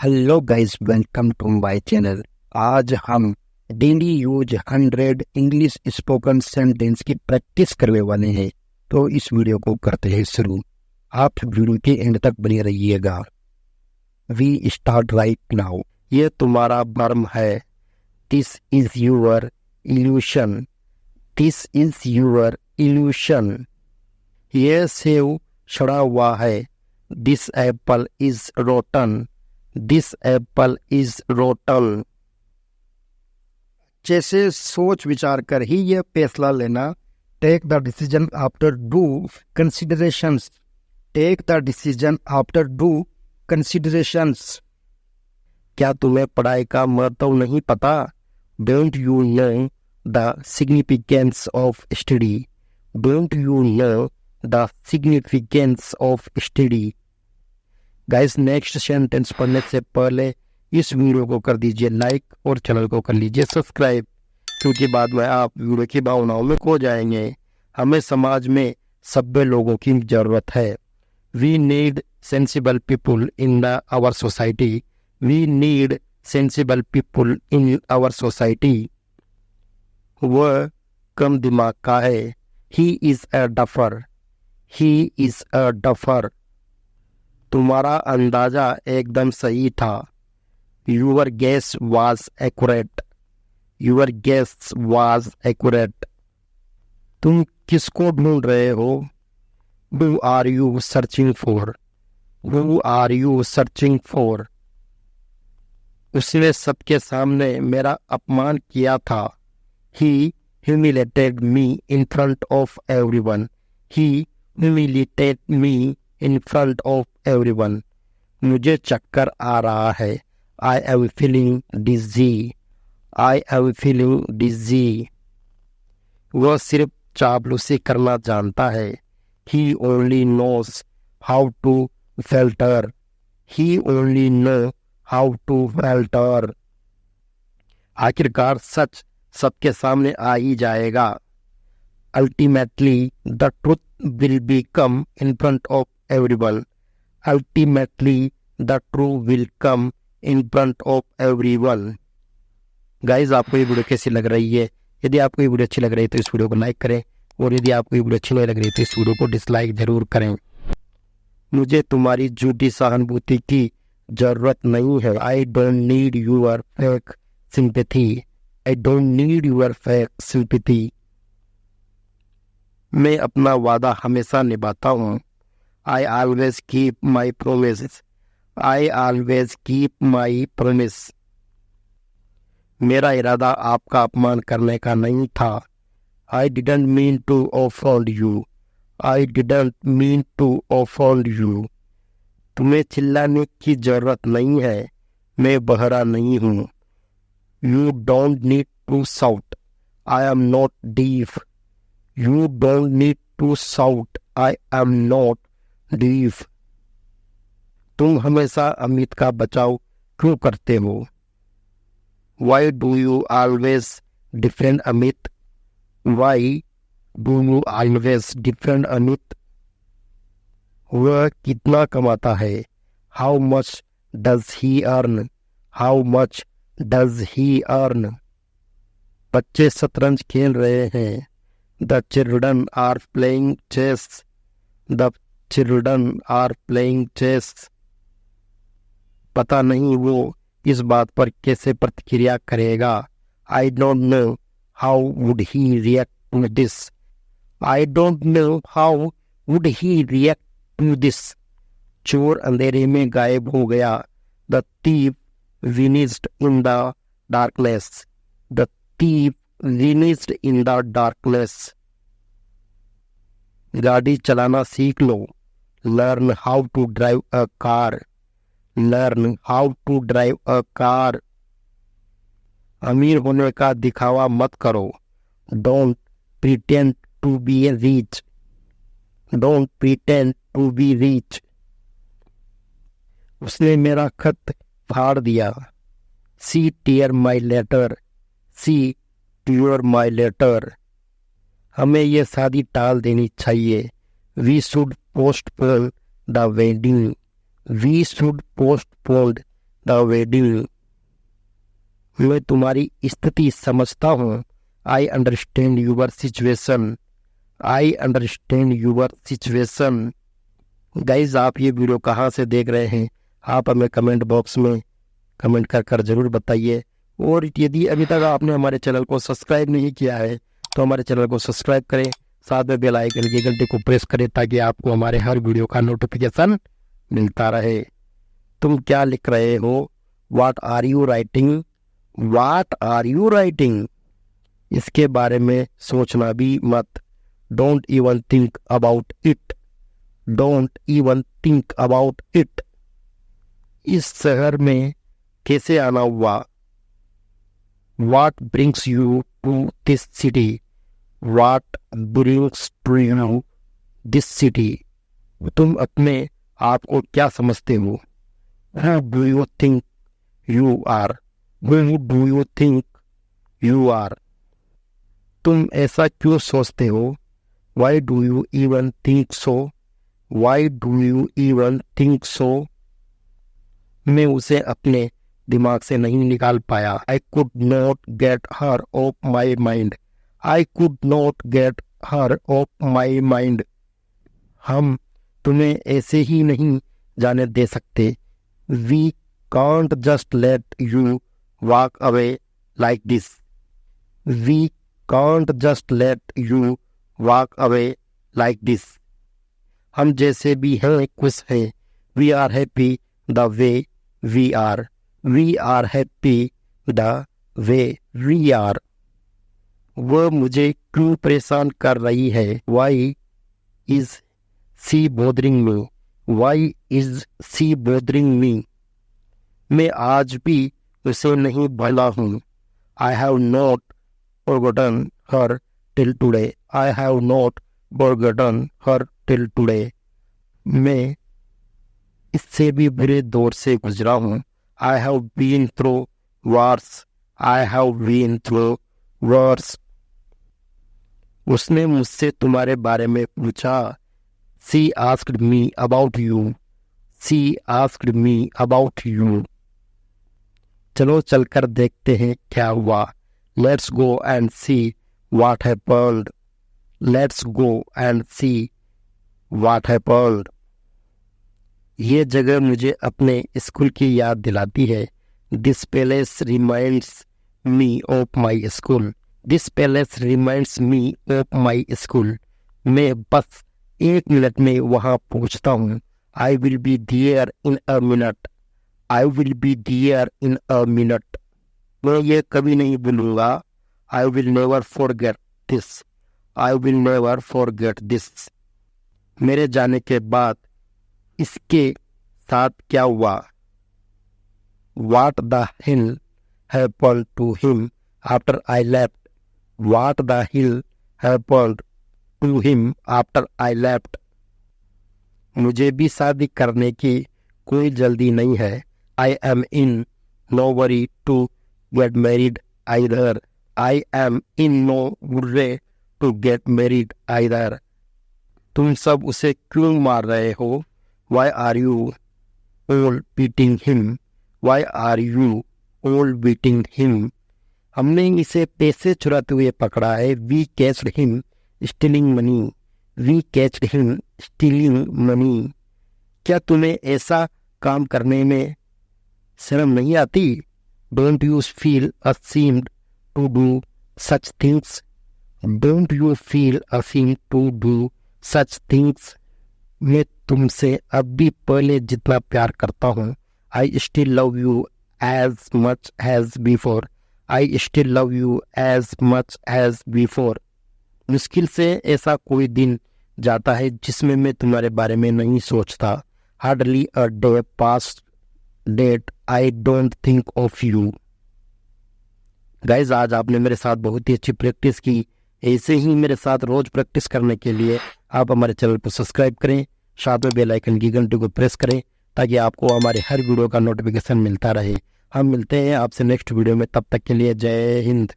Hello guys, welcome to my channel. आज हम daily use 100 English spoken sentence की practice करने वाले हैं। तो इस वीडियो को करते हैं शुरू। आप वीडियो के एंड तक बने रहिएगा। We start right now. ये तुम्हारा भ्रम है। This is your illusion. This is your illusion. ये सेव सड़ा हुआ है। This apple is rotten. This apple is rotten. जैसे सोच विचार कर ही यह फैसला लेना। Take the decision after due considerations. Take the decision after due considerations. क्या तुम्हें पढ़ाई का महत्व नहीं पता? Don't you know the significance of study? Don't you know the significance of study? Guys, next sentence पढ़ने से पहले इस वीडियो को कर दीजिए लाइक और चैनल को कर लीजिए सब्सक्राइब, क्योंकि बाद में आप वीडियो की भावनाओं में खो जाएंगे। हमें समाज में सभ्य लोगों की जरूरत है। We need sensible people in our society. We need sensible people in our society. वह कम दिमाग का है। He is a duffer. He is a duffer. तुम्हारा अंदाजा एकदम सही था। Your guess was accurate. Your guess was accurate. तुम किसको ढूंढ रहे हो? Who are you searching for? Who are you searching for? उसने सबके सामने मेरा अपमान किया था। He humiliated me in front of everyone. He humiliated me in front of everyone. मुझे चक्कर आ रहा है। I am feeling dizzy. I am feeling dizzy. वह सिर्फ चापलूसी करना जानता है। He only knows how to filter. He only know how to filter. आखिरकार सच सबके सामने आ ही जाएगा। Ultimately the truth will be come in front of everyone. Ultimately, the truth will come in front of everyone. Guys, आपको ये video कैसी लग रही है? यदि आपको ये वीडियो अच्छी लग रही है तो इस वीडियो को लाइक करें, और यदि आपको ये वीडियो अच्छी नहीं लग रही है तो इस वीडियो को डिसलाइक जरूर करें। मुझे तुम्हारी झूठी सहानुभूति की जरूरत नहीं है। I don't need your fake sympathy. I don't need your fake sympathy. मैं अपना वादा हमेशा निभाता हूँ। I always keep my promises. I always keep my promise. मेरा इरादा आपका अपमान करने का नहीं था। I didn't mean to offend you. I didn't mean to offend you. तुम्हें चिल्लाने की जरूरत नहीं है। मैं बहरा नहीं हूँ। You don't need to shout. I am not deaf. You don't need to shout. I am not deaf. तुम हमेशा अमित का बचाव क्यों करते हो? Why do you always defend Amit? Why do you always defend Amit? वह कितना कमाता है? How much does he earn? How much does he earn? बच्चे शतरंज खेल रहे हैं। The children are playing chess. The children are playing chess. पता नहीं वो इस बात पर कैसे प्रतिक्रिया करेगा। I don't know how would he react to this. I don't know how would he react to this. चोर अंधेरे में गायब हो गया। The thief vanished in the darkness. The thief vanished in the darkness. गाड़ी चलाना सीख लो। Learn how to drive a car. Learn how to drive a car. अमीर होने का दिखावा मत करो। Don't pretend to be rich. Don't pretend to be rich. उसने मेरा खत फाड़ दिया। She tear my letter. She tear my letter. हमें ये शादी टाल देनी चाहिए। We should postpone the wedding. We should postpone the wedding. मैं तुम्हारी स्थिति समझता हूँ। I understand your situation. I understand your situation. Guys, आप ये वीडियो कहाँ से देख रहे हैं, आप हमें कमेंट बॉक्स में कमेंट कर जरूर बताइए। और यदि अभी तक आपने हमारे चैनल को सब्सक्राइब नहीं किया है तो हमारे चैनल को सब्सक्राइब करें, साथ में बेल आइकन की घंटी को प्रेस करें ताकि आपको हमारे हर वीडियो का नोटिफिकेशन मिलता रहे। तुम क्या लिख रहे हो? What are you writing? What are you writing? इसके बारे में सोचना भी मत। Don't even think about it. Don't even think about it. इस शहर में कैसे आना हुआ? What brings you to this city? What brings to you this city? तुम अपने आप को क्या समझते हो? Who do you think you are? Who do you think you are? तुम ऐसा क्यों सोचते हो? Why do you even think so? Why do you even think so? मैं उसे अपने दिमाग से नहीं निकाल पाया। I could not get her off my mind. I could not get her off my mind. हम तुम्हें ऐसे ही नहीं जाने दे सकते। We can't just let you walk away like this. We can't just let you walk away like this. हम जैसे भी हैं खुश हैं। We are happy the way we are. We are happy the way we are. वह मुझे क्यों परेशान कर रही है? Why is she bothering me? Why is she bothering me? मैं आज भी उसे नहीं भूला हूँ। I have not forgotten her till today. I have not forgotten her till today. मैं इससे भी बुरे दौर से गुजरा हूँ। I have been through worse. I have been through worse. उसने मुझसे तुम्हारे बारे में पूछा। She asked me about you. She asked me about you. चलो चलकर देखते हैं क्या हुआ। Let's go and see what happened. Let's go and see what happened. ये जगह मुझे अपने स्कूल की याद दिलाती है। This place reminds me of my school. This place reminds me of my school. मैं बस 1 मिनट में वहाँ पहुँचता हूँ। I will be there in a minute. I will be there in a minute. मैं ये कभी नहीं भूलूंगा। I will never forget this. I will never forget this. मेरे जाने के बाद इसके साथ क्या हुआ? What the hell happened to him after I left? What the hell happened to him after I left? मुझे भी शादी करने की कोई जल्दी नहीं है। I am in no hurry to get married either. I am in no hurry to get married either. तुम सब उसे क्यों मार रहे हो? Why are you all beating him? Why are you all beating him? हमने इसे पैसे चुराते हुए पकड़ा है। We catched him stealing money. We catched him stealing money. क्या तुम्हें ऐसा काम करने में शर्म नहीं आती? Don't you feel ashamed to do such things? Don't you feel ashamed to do such things? मैं तुमसे अब भी पहले जितना प्यार करता हूँ। I still love you as much as before. I still love you as much as before. मुश्किल से ऐसा कोई दिन जाता है जिसमें मैं तुम्हारे बारे में नहीं सोचता। Hardly a day passed that I don't think of you. Guys, आज आपने मेरे साथ बहुत ही अच्छी प्रैक्टिस की। ऐसे ही मेरे साथ रोज प्रैक्टिस करने के लिए आप हमारे चैनल को सब्सक्राइब करें, साथ में बेल आइकन की घंटी को प्रेस करें ताकि आपको हमारे हर वीडियो का नोटिफिकेशन मिलता रहे। हम मिलते हैं आपसे नेक्स्ट वीडियो में, तब तक के लिए जय हिंद।